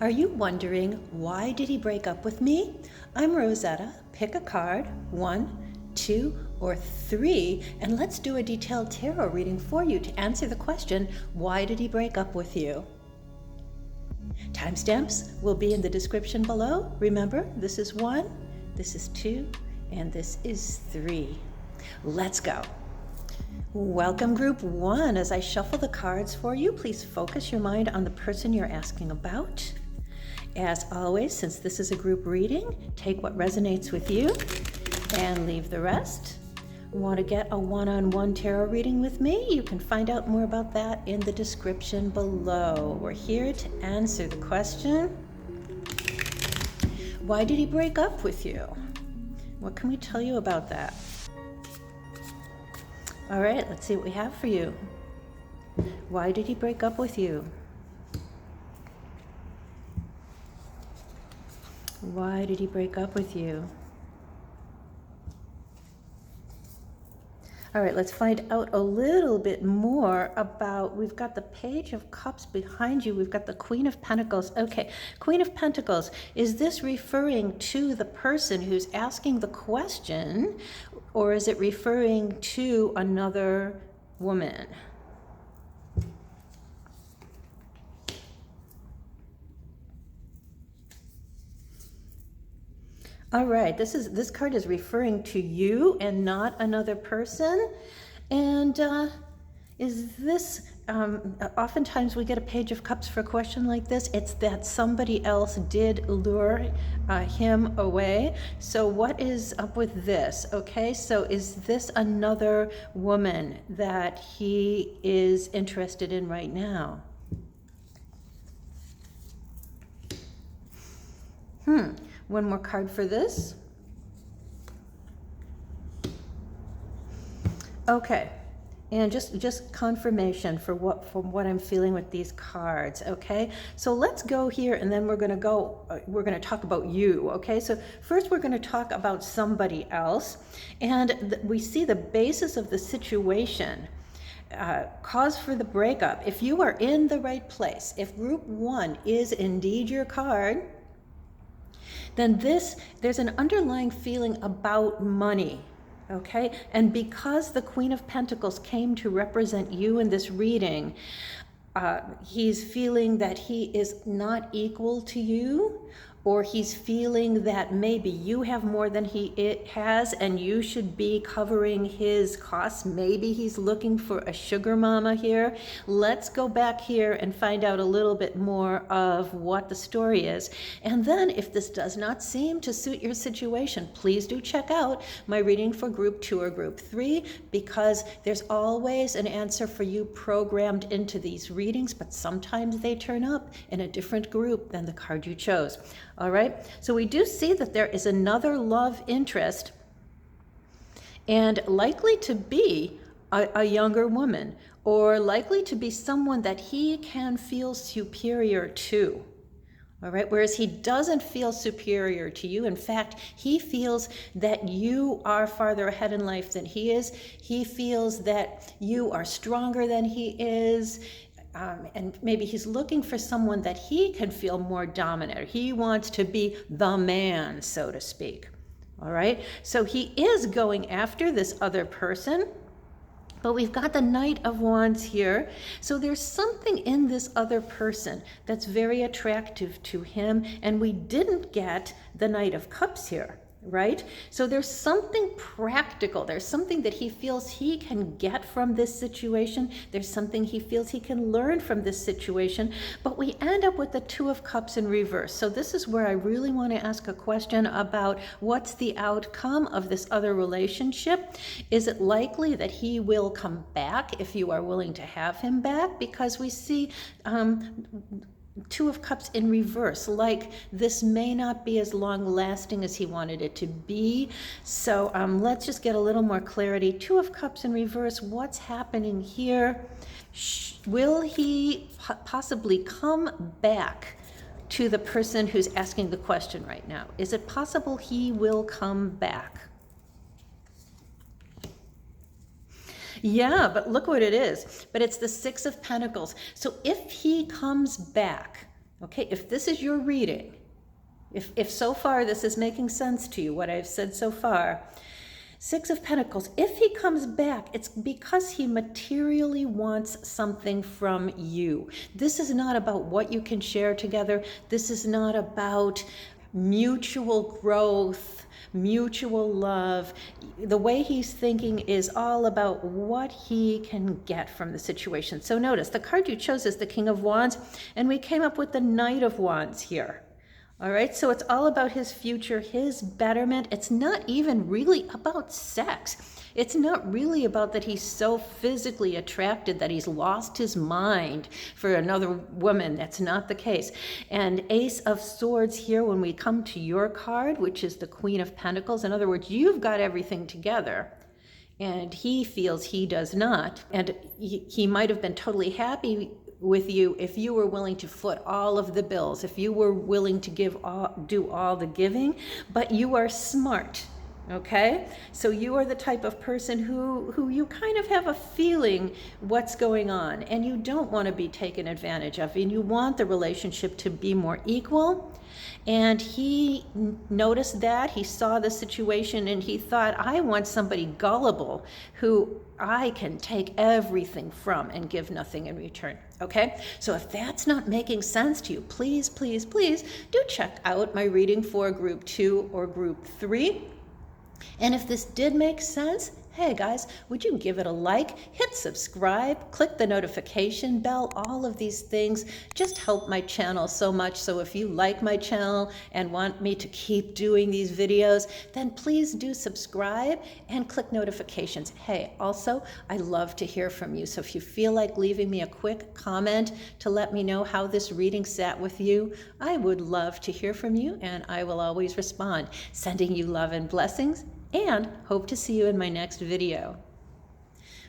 Are you wondering, why did he break up with me? I'm Rosetta. Pick a card, 1, 2, or 3, and let's do a detailed tarot reading for you to answer the question, why did he break up with you? Timestamps will be in the description below. Remember, this is 1, this is 2, and this is 3. Let's go. Welcome group 1. As I shuffle the cards for you, please focus your mind on the person you're asking about. As always, since this is a group reading, take what resonates with you and leave the rest. Want to get a one-on-one tarot reading with me? You can find out more about that in the description below. We're here to answer the question, why did he break up with you? What can we tell you about that? All right, let's see what we have for you. Why did he break up with you? Why did he break up with you? All right, let's find out a little bit more about, we've got the Page of Cups behind you. We've got the Queen of Pentacles. Okay, Queen of Pentacles, is this referring to the person who's asking the question, or is it referring to another woman? All right, this card is referring to you and not another person. And is this, oftentimes we get a Page of Cups for a question like this. It's that somebody else did lure him away. So what is up with this? Okay, so is this another woman that he is interested in right now? One more card for this. Okay, and just confirmation from what I'm feeling with these cards. Okay, so let's go here, and then we're going to talk about you. Okay, so first we're going to talk about somebody else, and we see the basis of the situation. Cause for the breakup. If you are in the right place, if group 1 is indeed your card, then there's an underlying feeling about money, okay? And because the Queen of Pentacles came to represent you in this reading, he's feeling that he is not equal to you, or he's feeling that maybe you have more than he has and you should be covering his costs. Maybe he's looking for a sugar mama here. Let's go back here and find out a little bit more of what the story is. And then if this does not seem to suit your situation, please do check out my reading for group 2 or group 3, because there's always an answer for you programmed into these readings, but sometimes they turn up in a different group than the card you chose. All right, so we do see that there is another love interest, and likely to be a younger woman, or likely to be someone that he can feel superior to. All right, whereas he doesn't feel superior to you. In fact, he feels that you are farther ahead in life than he is. He feels that you are stronger than he is. And maybe he's looking for someone that he can feel more dominant. He wants to be the man, so to speak. All right, so he is going after this other person, but we've got the Knight of Wands here. So there's something in this other person that's very attractive to him, and we didn't get the Knight of Cups here. Right? So there's something practical. There's something that he feels he can get from this situation. There's something he feels he can learn from this situation. But we end up with the Two of Cups in reverse. So this is where I really want to ask a question about what's the outcome of this other relationship. Is it likely that he will come back if you are willing to have him back? Because we see Two of Cups in reverse, like this may not be as long lasting as he wanted it to be. So let's just get a little more clarity. Two of Cups in reverse, what's happening here? Will he possibly come back to the person who's asking the question right now? Is it possible he will come back? Yeah, but look what it is. But it's the Six of Pentacles. So if he comes back, Okay, if this is your reading, if so far this is making sense to you, what I've said so far, Six of Pentacles, if he comes back, it's because he materially wants something from you. This is not about what you can share together. This is not about mutual growth, mutual love. The way he's thinking is all about what he can get from the situation. So notice, the card you chose is the King of Wands, and we came up with the Knight of Wands here. All right, so it's all about his future, his betterment. It's not even really about sex. It's not really about that he's so physically attracted that he's lost his mind for another woman. That's not the case. And Ace of Swords here, when we come to your card, which is the Queen of Pentacles, in other words, you've got everything together. And he feels he does not. And he might have been totally happy with you if you were willing to foot all of the bills, if you were willing to do all the giving, but you are smart, okay? So you are the type of person who you kind of have a feeling what's going on, and you don't want to be taken advantage of, and you want the relationship to be more equal. And he noticed that, he saw the situation, and he thought, I want somebody gullible who I can take everything from and give nothing in return, okay? So if that's not making sense to you, please, please, please do check out my reading for Group 2 or Group 3. And if this did make sense, hey guys, would you give it a like, hit subscribe, click the notification bell, all of these things just help my channel so much. So if you like my channel and want me to keep doing these videos, then please do subscribe and click notifications. Hey, also, I love to hear from you. So if you feel like leaving me a quick comment to let me know how this reading sat with you, I would love to hear from you, and I will always respond. Sending you love and blessings, and hope to see you in my next video.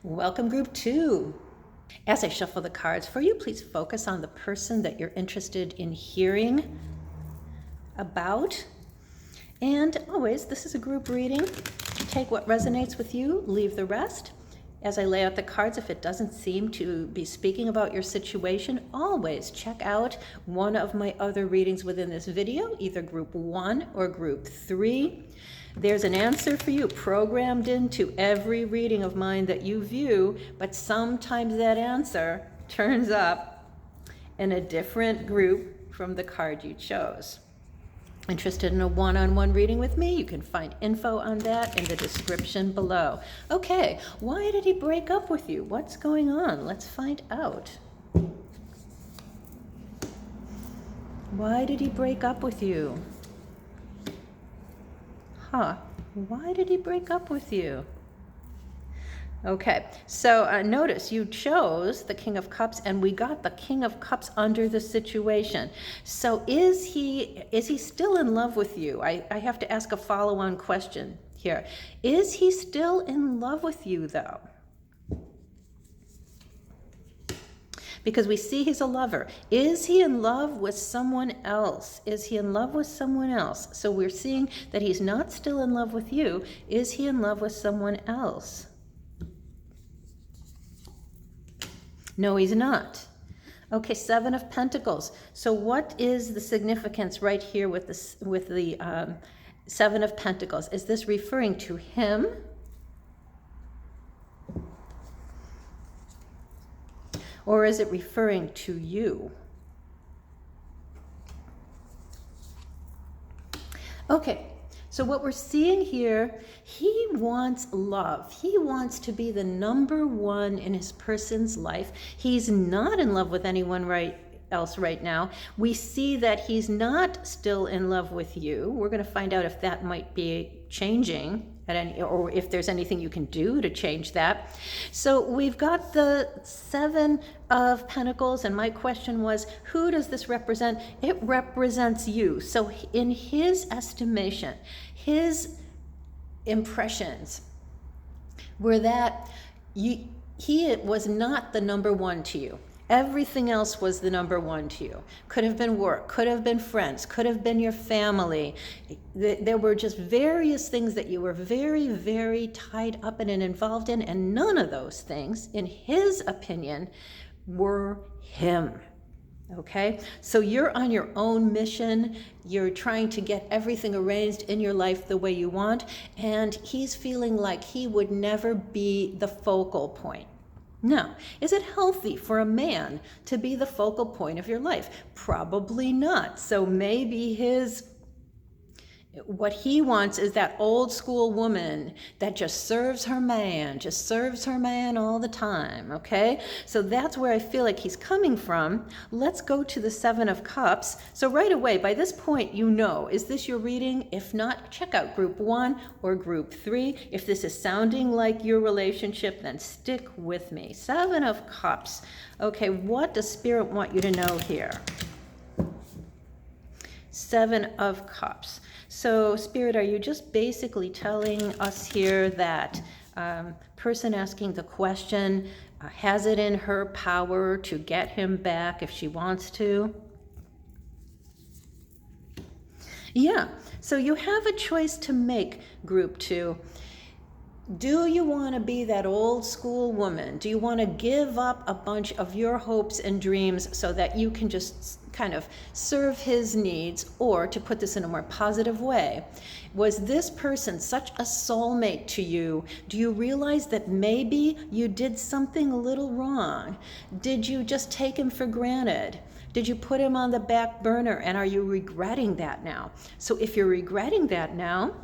Welcome, Group 2. As I shuffle the cards for you, please focus on the person that you're interested in hearing about. And always, this is a group reading. Take what resonates with you, leave the rest. As I lay out the cards, if it doesn't seem to be speaking about your situation, always check out one of my other readings within this video, either Group 1 or Group 3. There's an answer for you programmed into every reading of mine that you view, but sometimes that answer turns up in a different group from the card you chose. Interested in a one-on-one reading with me? You can find info on that in the description below. Okay, why did he break up with you? What's going on? Let's find out. Why did he break up with you? Why did he break up with you? Okay, so notice you chose the King of Cups, and we got the King of Cups under the situation. So is he still in love with you? I have to ask a follow-on question here. Is he still in love with you, though? Because we see he's a lover. Is he in love with someone else? Is he in love with someone else? So we're seeing that he's not still in love with you. Is he in love with someone else? No, he's not. Okay, Seven of Pentacles. So what is the significance right here with the Seven of Pentacles? Is this referring to him? Or is it referring to you? Okay, so what we're seeing here, he wants love. He wants to be the number one in his person's life. He's not in love with anyone else right now. We see that he's not still in love with you. We're going to find out if that might be changing or if there's anything you can do to change that. So we've got the Seven of Pentacles, and my question was, who does this represent? It represents you. So in his estimation, his impressions were that he was not the number one to you. Everything else was the number one to you. Could have been work, could have been friends, could have been your family. There were just various things that you were very, very tied up in and involved in, and none of those things, in his opinion, were him. Okay, so you're on your own mission. You're trying to get everything arranged in your life the way you want, and he's feeling like he would never be the focal point. Now, is it healthy for a man to be the focal point of your life? Probably not. So maybe what he wants is that old school woman that just serves her man all the time, okay? So that's where I feel like he's coming from. Let's go to the Seven of Cups. So right away, by this point, you know, is this your reading? If not, check out group 1 or group 3. If this is sounding like your relationship, then stick with me. Seven of Cups. Okay, what does Spirit want you to know here? Seven of Cups. So, Spirit, are you just basically telling us here that person asking the question has it in her power to get him back if she wants to? Yeah, so you have a choice to make, group 2. Do you want to be that old school woman? Do you want to give up a bunch of your hopes and dreams so that you can just kind of serve his needs? Or, to put this in a more positive way, was this person such a soulmate to you? Do you realize that maybe you did something a little wrong? Did you just take him for granted? Did you put him on the back burner, and are you regretting that now? So if you're regretting that now,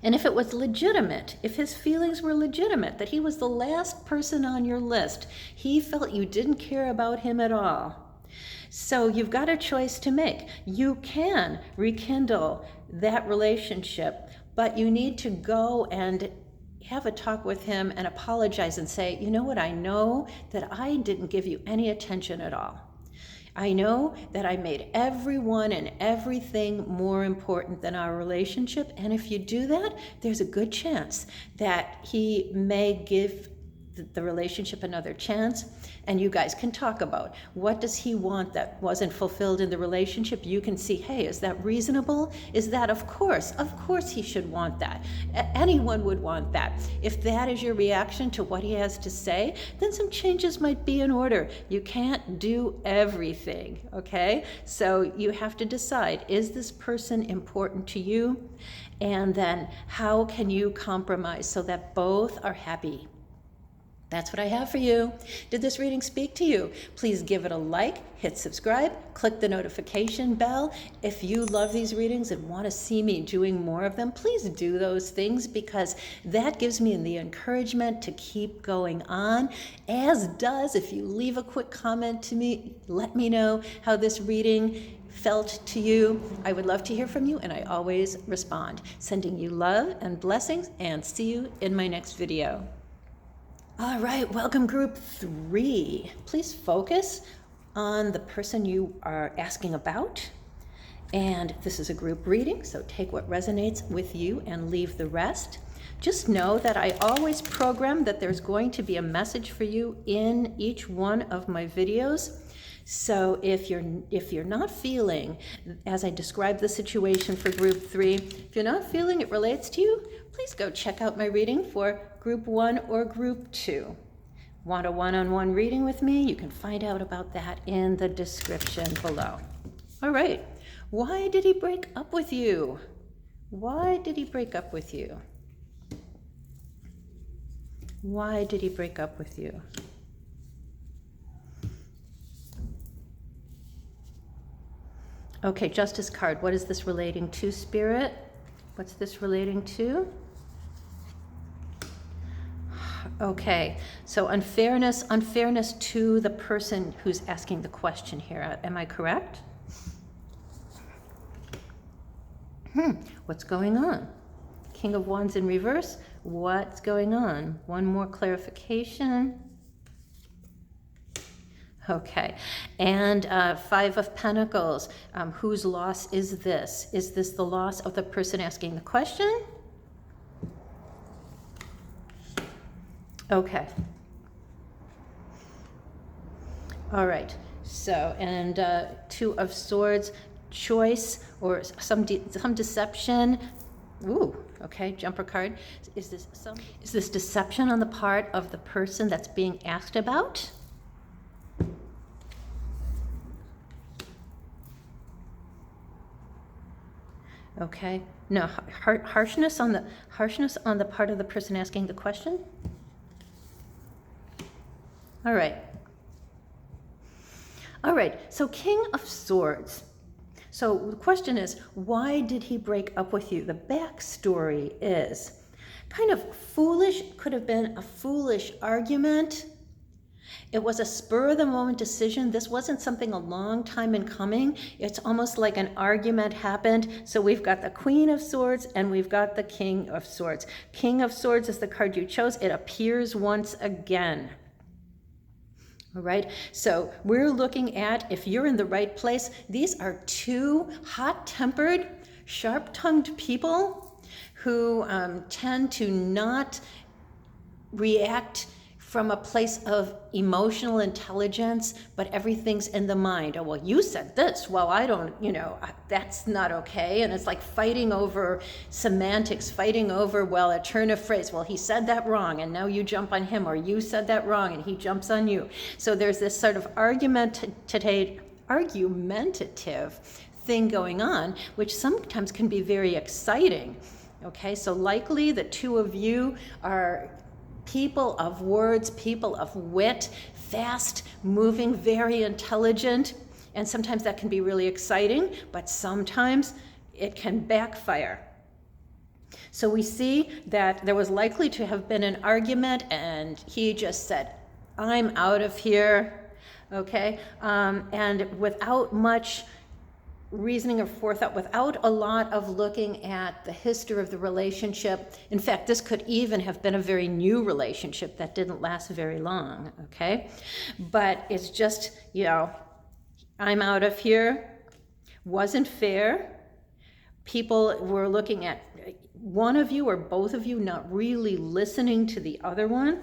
and if it was legitimate, if his feelings were legitimate, that he was the last person on your list, he felt you didn't care about him at all. So you've got a choice to make. You can rekindle that relationship, but you need to go and have a talk with him and apologize and say, you know what, I know that I didn't give you any attention at all. I know that I made everyone and everything more important than our relationship. And if you do that, there's a good chance that he may give the relationship another chance. And you guys can talk about what does he want that wasn't fulfilled in the relationship. You can see, hey, is that reasonable? Is that, of course he should want that. Anyone would want that. If that is your reaction to what he has to say, then some changes might be in order. You can't do everything, okay? So you have to decide, is this person important to you? And then how can you compromise so that both are happy? That's what I have for you. Did this reading speak to you? Please give it a like, hit subscribe, click the notification bell. If you love these readings and want to see me doing more of them, please do those things, because that gives me the encouragement to keep going on, as does if you leave a quick comment to me, let me know how this reading felt to you. I would love to hear from you, and I always respond. Sending you love and blessings, and see you in my next video. All right, welcome group 3. Please focus on the person you are asking about. And this is a group reading, so take what resonates with you and leave the rest. Just know that I always program that there's going to be a message for you in each one of my videos. So if you're not feeling, as I described the situation for group 3, if you're not feeling it relates to you, please go check out my reading for group 1 or group 2. Want a one-on-one reading with me? You can find out about that in the description below. All right, why did he break up with you? Why did he break up with you? Why did he break up with you? Okay, Justice card. What is this relating to, Spirit? What's this relating to? Okay, so unfairness to the person who's asking the question here. Am I correct? What's going on? King of Wands in reverse. What's going on? One more clarification. Okay, and Five of Pentacles. Whose loss is this? Is this the loss of the person asking the question? Okay. All right. So, and Two of Swords, choice or some deception. Ooh. Okay. Jumper card. Is this deception on the part of the person that's being asked about? Okay. No, harshness on the part of the person asking the question. All right. All right. So King of Swords. So the question is, why did he break up with you? The backstory is kind of foolish, could have been a foolish argument. It was a spur of the moment decision. This wasn't something a long time in coming. It's almost like an argument happened. So we've got the Queen of Swords and we've got the King of Swords. King of Swords is the card you chose. It appears once again. All right, so we're looking at, if you're in the right place, these are two hot-tempered, sharp-tongued people who tend to not react from a place of emotional intelligence, but everything's in the mind. Oh, well, you said this. Well, I don't, that's not okay. And it's like fighting over semantics, fighting over, well, a turn of phrase. Well, he said that wrong, and now you jump on him, or you said that wrong, and he jumps on you. So there's this sort of argumentative thing going on, which sometimes can be very exciting. Okay, so likely the two of you are people of words, people of wit, fast moving, very intelligent, and sometimes that can be really exciting, but sometimes it can backfire. So we see that there was likely to have been an argument and he just said, I'm out of here, okay? And without much reasoning or forethought, without a lot of looking at the history of the relationship. In fact, this could even have been a very new relationship that didn't last very long, okay? But it's just, I'm out of here. Wasn't fair. People were looking at one of you or both of you not really listening to the other one.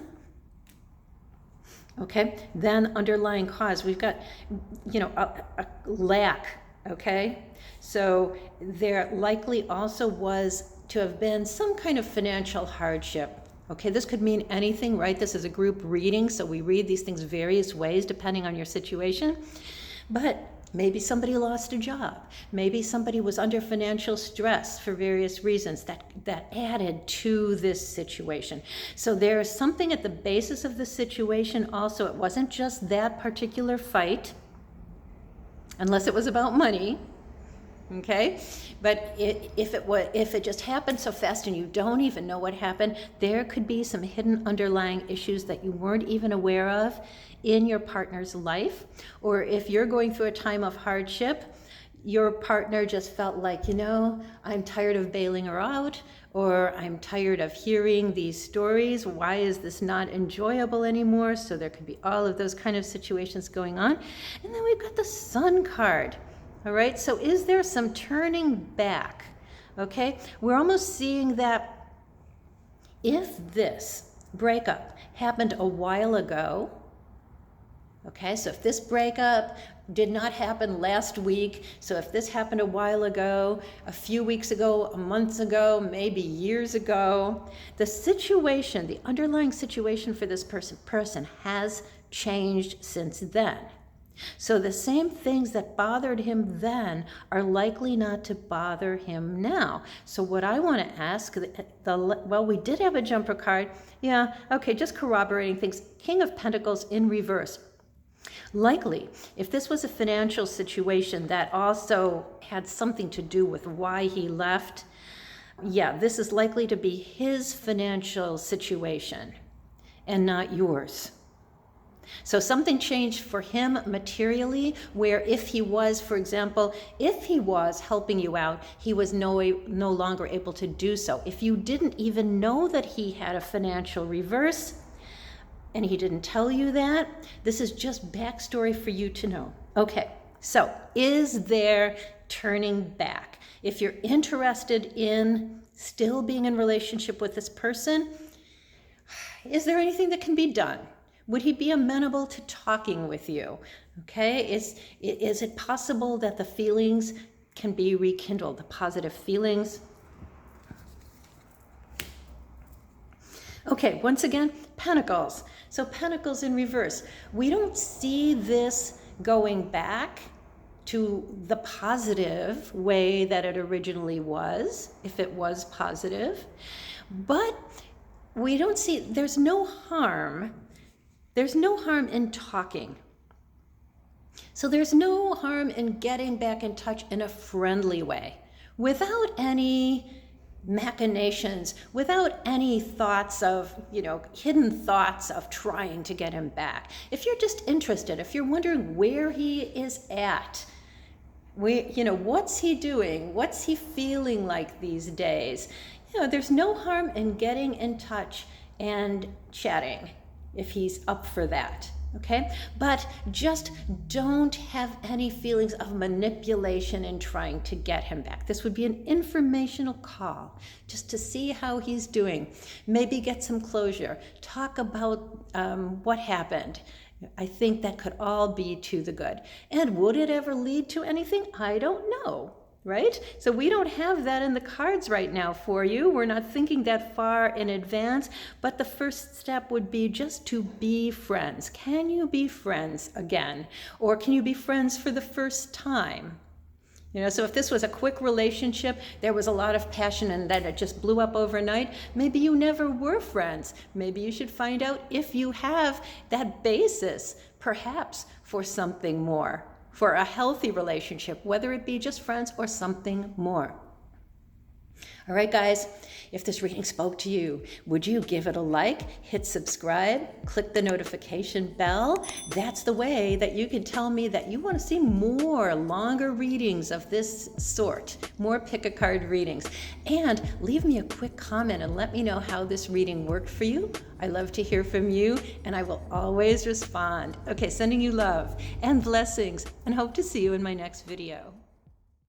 Okay, then underlying cause, we've got, a lack. Okay, so there likely also was to have been some kind of financial hardship. Okay, this could mean anything, right? This is a group reading, so we read these things various ways depending on your situation. But maybe somebody lost a job. Maybe somebody was under financial stress for various reasons that added to this situation. So there is something at the basis of the situation also. It wasn't just that particular fight, unless it was about money, okay? But if it just happened so fast and you don't even know what happened, there could be some hidden underlying issues that you weren't even aware of in your partner's life. Or if you're going through a time of hardship, your partner just felt like, I'm tired of bailing her out, or I'm tired of hearing these stories. Why is this not enjoyable anymore? So there could be all of those kind of situations going on. And then we've got the Sun card. All right, so is there some turning back? Okay, we're almost seeing that if this breakup happened a while ago, okay, so if this breakup did not happen last week, so if this happened a while ago, a few weeks ago, a month ago, maybe years ago, the situation, the underlying situation for this person has changed since then. So the same things that bothered him then are likely not to bother him now. So what I want to ask, we did have a jumper card. Yeah, okay, just corroborating things. King of Pentacles in reverse. Likely, if this was a financial situation that also had something to do with why he left, this is likely to be his financial situation and not yours. So something changed for him materially, where if he was, for example, if he was helping you out, he was no longer able to do so. If you didn't even know that he had a financial reverse, and he didn't tell you that, this is just backstory for you to know. Okay, so is there turning back? If you're interested in still being in relationship with this person, is there anything that can be done? Would he be amenable to talking with you? Okay, is it possible that the feelings can be rekindled, the positive feelings? Okay, once again, Pentacles. So Pentacles in reverse. We don't see this going back, to the positive way that it originally was, if it was positive. But we don't see, there's no harm in talking. So there's no harm in getting back in touch in a friendly way, without any machinations, without any thoughts of, hidden thoughts of trying to get him back. If you're just interested, if you're wondering where he is at, what's he doing? What's he feeling like these days? There's no harm in getting in touch and chatting if he's up for that. Okay, but just don't have any feelings of manipulation in trying to get him back. This would be an informational call just to see how he's doing, maybe get some closure, talk about what happened. I think that could all be to the good. And would it ever lead to anything? I don't know. Right? So we don't have that in the cards right now for you. We're not thinking that far in advance, but the first step would be just to be friends. Can you be friends again? Or can you be friends for the first time? So if this was a quick relationship, there was a lot of passion and then it just blew up overnight, maybe you never were friends. Maybe you should find out if you have that basis, perhaps, for something more. For a healthy relationship, whether it be just friends or something more. All right, guys, if this reading spoke to you, would you give it a like, hit subscribe, click the notification bell? That's the way that you can tell me that you want to see more longer readings of this sort, more pick-a-card readings. And leave me a quick comment and let me know how this reading worked for you. I love to hear from you, and I will always respond. Okay, sending you love and blessings, and hope to see you in my next video.